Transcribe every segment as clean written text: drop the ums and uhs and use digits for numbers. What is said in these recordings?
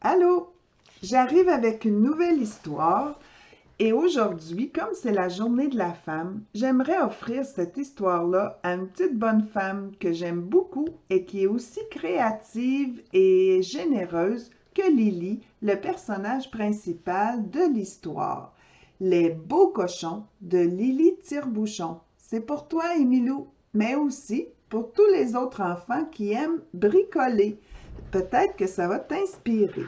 Allô, j'arrive avec une nouvelle histoire et aujourd'hui, comme c'est la journée de la femme, j'aimerais offrir cette histoire-là à une petite bonne femme que j'aime beaucoup et qui est aussi créative et généreuse que Lily, le personnage principal de l'histoire. Les beaux cochons de Lily Tire-Bouchon. C'est pour toi, Émilou, mais aussi pour tous les autres enfants qui aiment bricoler. Peut-être que ça va t'inspirer.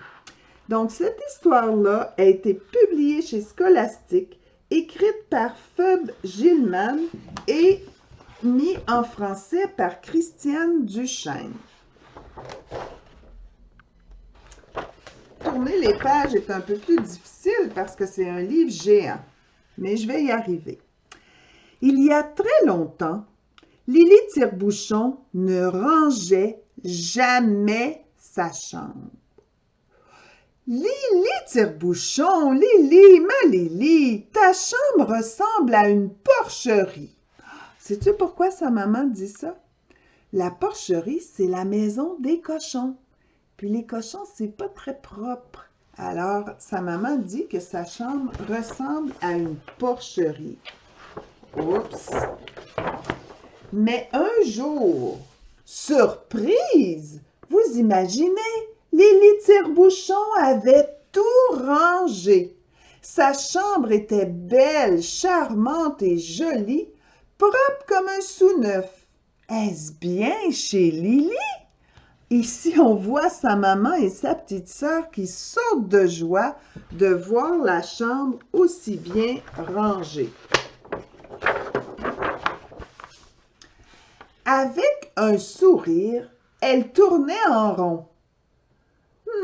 Donc, cette histoire-là a été publiée chez Scholastic, écrite par Phoebe Gilman et mise en français par Christiane Duchesne. Tourner les pages est un peu plus difficile parce que c'est un livre géant, mais je vais y arriver. Il y a très longtemps, Lily Tire-Bouchon ne rangeait jamais sa chambre. Lily Tire-Bouchon, Lily, ma Lily, ta chambre ressemble à une porcherie. Sais-tu pourquoi sa maman dit ça? La porcherie, c'est la maison des cochons. Puis les cochons, c'est pas très propre. Alors, sa maman dit que sa chambre ressemble à une porcherie. Oups! Mais un jour, surprise! Vous imaginez? Lily Tire-Bouchon avait tout rangé. Sa chambre était belle, charmante et jolie, propre comme un sous-neuf. Est-ce bien chez Lily? Ici, on voit sa maman et sa petite sœur qui sautent de joie de voir la chambre aussi bien rangée. Avec un sourire, elle tournait en rond.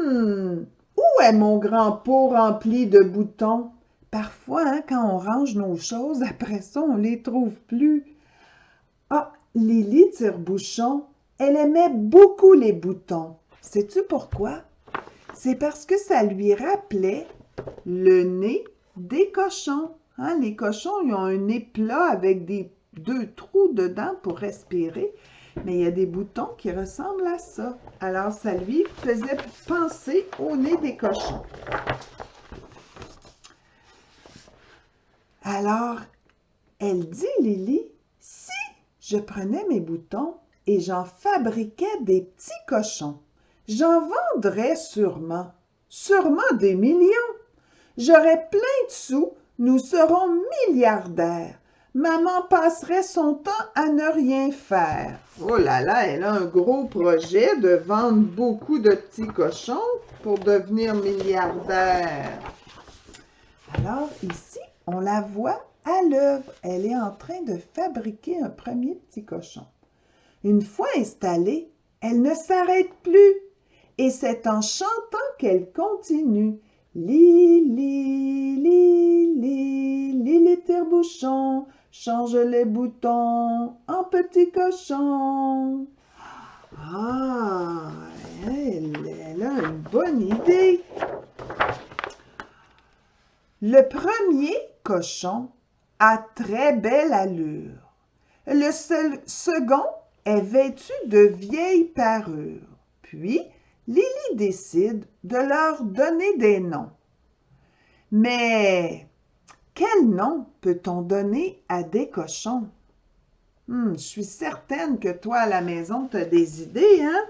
Où est mon grand pot rempli de boutons? Parfois, quand on range nos choses, après ça, on les trouve plus. Ah, Lily Tire-Bouchon, elle aimait beaucoup les boutons. Sais-tu pourquoi? C'est parce que ça lui rappelait le nez des cochons. Les cochons, ils ont un nez plat avec deux trous dedans pour respirer. Mais il y a des boutons qui ressemblent à ça. Alors, ça lui faisait penser au nez des cochons. Alors, elle dit, Lily, si je prenais mes boutons et j'en fabriquais des petits cochons, j'en vendrais sûrement des millions. J'aurais plein de sous, nous serons milliardaires. Maman passerait son temps à ne rien faire. Oh là là, elle a un gros projet de vendre beaucoup de petits cochons pour devenir milliardaire. Alors ici, on la voit à l'œuvre. Elle est en train de fabriquer un premier petit cochon. Une fois installée, elle ne s'arrête plus. Et c'est en chantant qu'elle continue. Lily, Lily, Lily Tire-Bouchon, change les boutons en petits cochons. Ah, elle a une bonne idée. Le premier cochon a très belle allure. Le second est vêtu de vieilles parures. Puis, Lily décide de leur donner des noms. Mais quel nom peut-on donner à des cochons? Je suis certaine que toi, à la maison, tu as des idées, hein?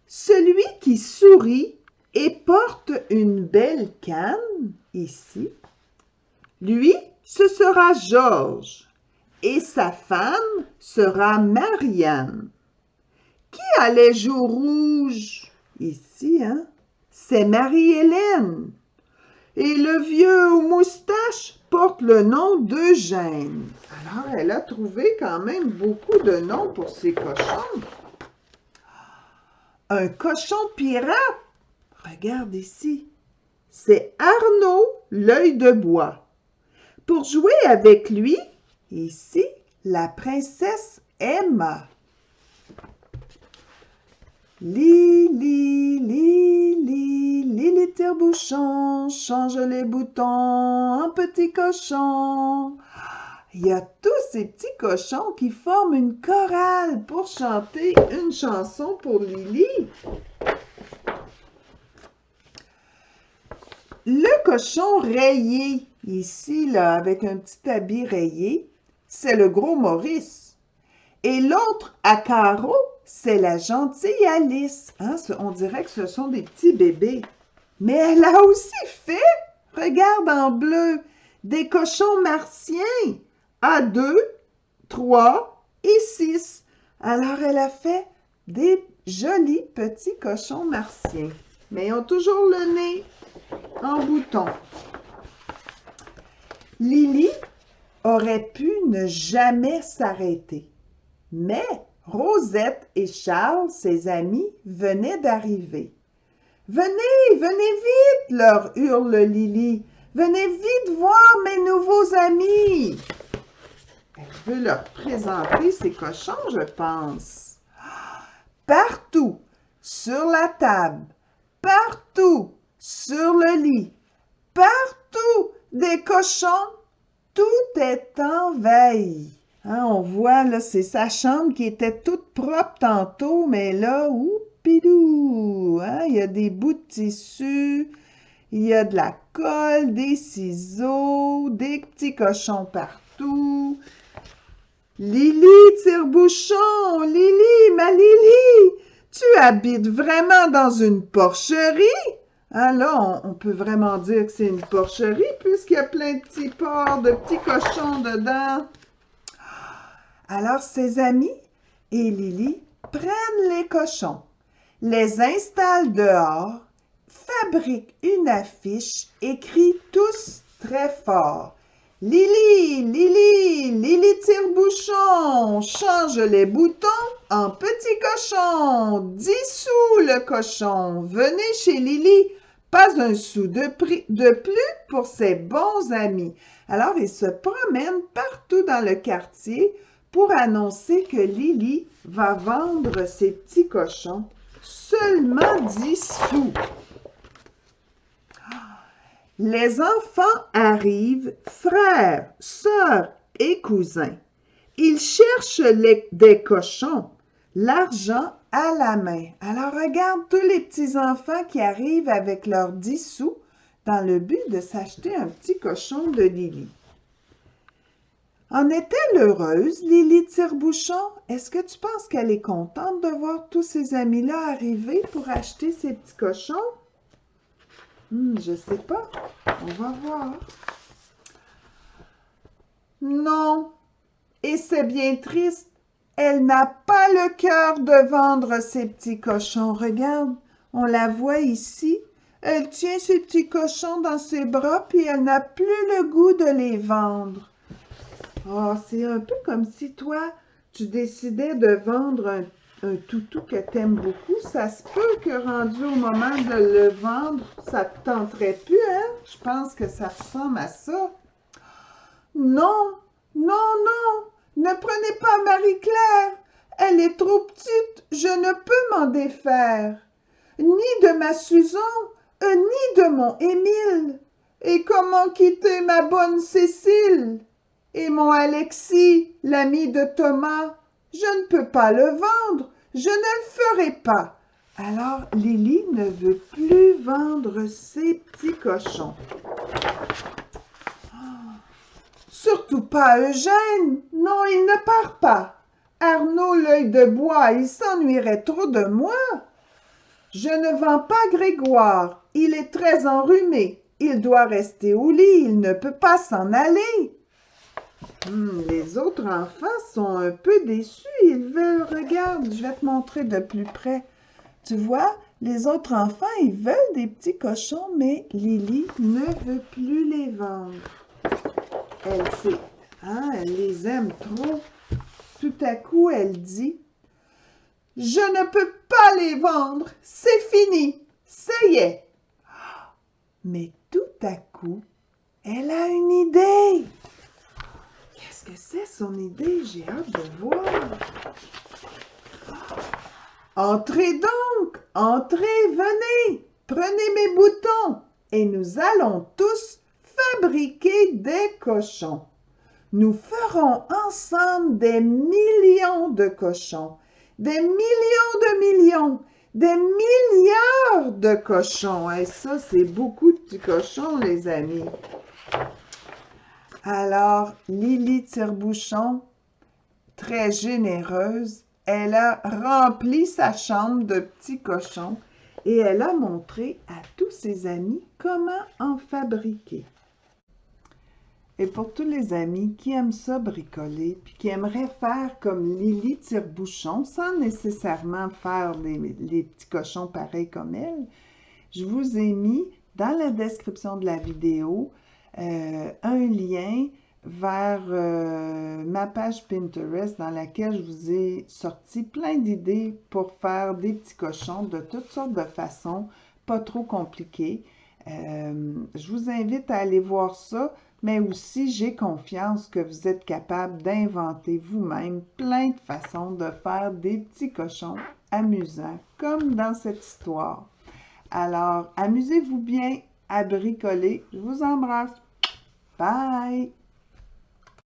Celui qui sourit et porte une belle canne, ici, lui, ce sera Georges et sa femme sera Marianne. Qui a les joues rouges? Ici, hein? C'est Marie-Hélène. Et le vieux aux moustaches porte le nom d'Eugène. Alors, elle a trouvé quand même beaucoup de noms pour ses cochons. Un cochon pirate, regarde ici, c'est Arnaud l'œil de bois. Pour jouer avec lui, ici, la princesse Emma. Lily, Lily, Lily Tire-Bouchon, change les boutons en petits cochons. Il y a tous ces petits cochons qui forment une chorale pour chanter une chanson pour Lily. Le cochon rayé, ici, là, avec un petit habit rayé, c'est le gros Maurice. Et l'autre à carreaux, c'est la gentille Alice. Hein, on dirait que ce sont des petits bébés. Mais elle a aussi fait, regarde en bleu, des cochons martiens à 2, 3 et 6. Alors elle a fait des jolis petits cochons martiens. Mais ils ont toujours le nez en bouton. Lily aurait pu ne jamais s'arrêter. Mais Rosette et Charles, ses amis, venaient d'arriver. « Venez, venez vite !» leur hurle Lily. « Venez vite voir mes nouveaux amis !» Elle veut leur présenter ses cochons, je pense. Partout, sur la table, partout, sur le lit, partout, des cochons, tout est envahi. Hein, on voit, là, c'est sa chambre qui était toute propre tantôt, mais là, oupidou, hein, il y a des bouts de tissu, il y a de la colle, des ciseaux, des petits cochons partout. Lily, tire-bouchon, Lily, ma Lily, tu habites vraiment dans une porcherie? Hein, là, on peut vraiment dire que c'est une porcherie puisqu'il y a plein de petits porcs, de petits cochons dedans. Alors, ses amis et Lily prennent les cochons, les installent dehors, fabriquent une affiche et crient tous très fort. « Lily, Lily, Lily tire-bouchon, change les boutons en petits cochons, 10 sous le cochon, venez chez Lily, pas un sou de plus pour ses bons amis. » Alors, ils se promènent partout dans le quartier pour annoncer que Lily va vendre ses petits cochons seulement 10 sous. Les enfants arrivent, frères, sœurs et cousins. Ils cherchent des cochons, l'argent à la main. Alors regarde tous les petits-enfants qui arrivent avec leurs 10 sous dans le but de s'acheter un petit cochon de Lily. En est-elle heureuse, Lily Tire-Bouchon? Est-ce que tu penses qu'elle est contente de voir tous ses amis-là arriver pour acheter ses petits cochons? Je sais pas. On va voir. Non. Et c'est bien triste. Elle n'a pas le cœur de vendre ses petits cochons. Regarde, on la voit ici. Elle tient ses petits cochons dans ses bras, puis elle n'a plus le goût de les vendre. Oh, c'est un peu comme si toi, tu décidais de vendre un toutou que tu aimes beaucoup. Ça se peut que rendu au moment de le vendre, ça te tenterait plus, hein? Je pense que ça ressemble à ça. Non, non, non, ne prenez pas Marie-Claire. Elle est trop petite, je ne peux m'en défaire. Ni de ma Susan, ni de mon Émile. Et comment quitter ma bonne Cécile? Et mon Alexis, l'ami de Thomas, je ne peux pas le vendre, je ne le ferai pas. Alors Lily ne veut plus vendre ses petits cochons. Surtout pas Eugène, non, il ne part pas. Arnaud l'œil de bois, il s'ennuierait trop de moi. Je ne vends pas Grégoire, il est très enrhumé, il doit rester au lit, il ne peut pas s'en aller. Les autres enfants sont un peu déçus. Ils veulent, regarde, je vais te montrer de plus près. Tu vois, les autres enfants, ils veulent des petits cochons, mais Lily ne veut plus les vendre. Elle sait, hein, elle les aime trop. Tout à coup, elle dit, « Je ne peux pas les vendre, c'est fini, ça y est. » Mais tout à coup, elle a une idée. Qu'est-ce que c'est son idée? J'ai hâte de voir. Entrez donc, entrez, venez, prenez mes boutons et nous allons tous fabriquer des cochons. Nous ferons ensemble des millions de cochons, des millions de millions, des milliards de cochons. Et ça, c'est beaucoup de petits cochons, les amis. Alors, Lily Tire-Bouchon, très généreuse, elle a rempli sa chambre de petits cochons et elle a montré à tous ses amis comment en fabriquer. Et pour tous les amis qui aiment ça bricoler, puis qui aimeraient faire comme Lily Tire-Bouchon, sans nécessairement faire les petits cochons pareils comme elle, je vous ai mis dans la description de la vidéo un lien vers ma page Pinterest dans laquelle je vous ai sorti plein d'idées pour faire des petits cochons de toutes sortes de façons, pas trop compliquées. Je vous invite à aller voir ça, mais aussi j'ai confiance que vous êtes capable d'inventer vous-même plein de façons de faire des petits cochons amusants, comme dans cette histoire. Alors, amusez-vous bien à bricoler. Je vous embrasse. Bye!